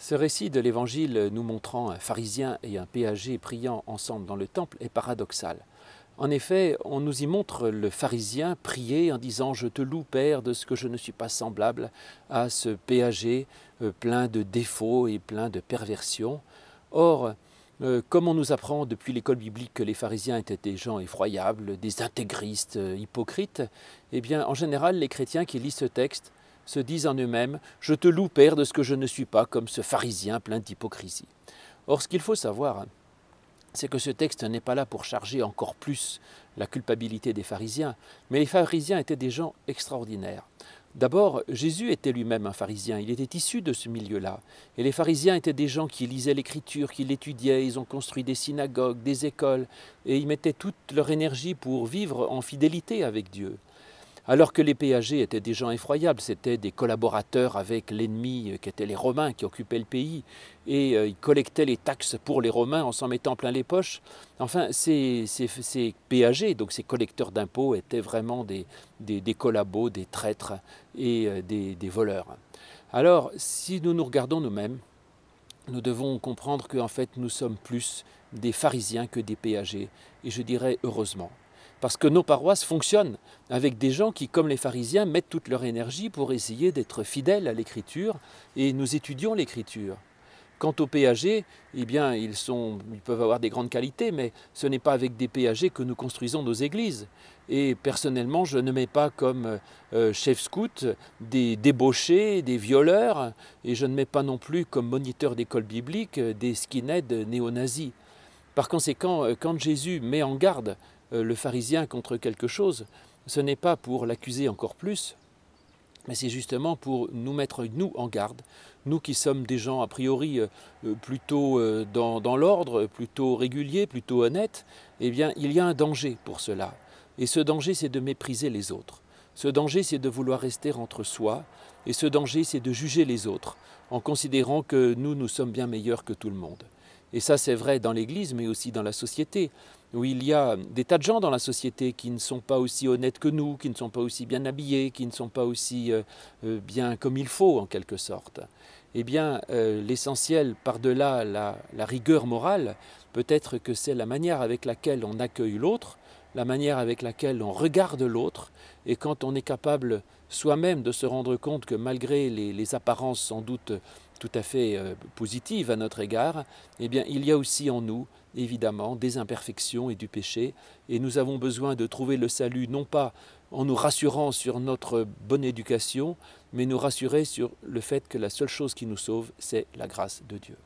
Ce récit de l'Évangile nous montrant un pharisien et un péager priant ensemble dans le temple est paradoxal. En effet, on nous y montre le pharisien prier en disant « Je te loue, Père, de ce que je ne suis pas semblable à ce péager plein de défauts et plein de perversions. » Or, comme on nous apprend depuis l'école biblique que les pharisiens étaient des gens effroyables, des intégristes hypocrites, eh bien, en général, les chrétiens qui lisent ce texte se disent en eux-mêmes « Je te loue, Père, de ce que je ne suis pas comme ce pharisien plein d'hypocrisie. » Or, ce qu'il faut savoir, c'est que ce texte n'est pas là pour charger encore plus la culpabilité des pharisiens, mais les pharisiens étaient des gens extraordinaires. D'abord, Jésus était lui-même un pharisien, il était issu de ce milieu-là. Et les pharisiens étaient des gens qui lisaient l'Écriture, qui l'étudiaient, ils ont construit des synagogues, des écoles, et ils mettaient toute leur énergie pour vivre en fidélité avec Dieu. Alors que les péagers étaient des gens effroyables, c'étaient des collaborateurs avec l'ennemi qui étaient les Romains qui occupaient le pays, et ils collectaient les taxes pour les Romains en s'en mettant plein les poches. Enfin, ces péagers, donc ces collecteurs d'impôts, étaient vraiment des collabos, des traîtres et des voleurs. Alors, si nous nous regardons nous-mêmes, nous devons comprendre qu'en fait, nous sommes plus des pharisiens que des péagers, et je dirais heureusement. Parce que nos paroisses fonctionnent avec des gens qui, comme les pharisiens, mettent toute leur énergie pour essayer d'être fidèles à l'Écriture, et nous étudions l'Écriture. Quant aux péagers, eh bien, ils peuvent avoir des grandes qualités, mais ce n'est pas avec des péagers que nous construisons nos églises. Et personnellement, je ne mets pas comme chef scout des débauchés, des violeurs, et je ne mets pas non plus comme moniteur d'école biblique des skinheads néo-nazis. Par conséquent, quand Jésus met en garde le pharisien contre quelque chose, ce n'est pas pour l'accuser encore plus, mais c'est justement pour nous mettre, nous, en garde, nous qui sommes des gens a priori plutôt dans l'ordre, plutôt réguliers, plutôt honnêtes, eh bien, il y a un danger pour cela. Et ce danger, c'est de mépriser les autres. Ce danger, c'est de vouloir rester entre soi, et ce danger, c'est de juger les autres, en considérant que nous sommes bien meilleurs que tout le monde. Et ça, c'est vrai dans l'Église, mais aussi dans la société, où il y a des tas de gens dans la société qui ne sont pas aussi honnêtes que nous, qui ne sont pas aussi bien habillés, qui ne sont pas aussi bien comme il faut, en quelque sorte. Eh bien, l'essentiel, par-delà la rigueur morale, peut-être que c'est la manière avec laquelle on accueille l'autre, la manière avec laquelle on regarde l'autre, et quand on est capable soi-même de se rendre compte que malgré les apparences sans doute tout à fait positives à notre égard, eh bien, il y a aussi en nous, évidemment, des imperfections et du péché, et nous avons besoin de trouver le salut non pas en nous rassurant sur notre bonne éducation, mais nous rassurer sur le fait que la seule chose qui nous sauve, c'est la grâce de Dieu.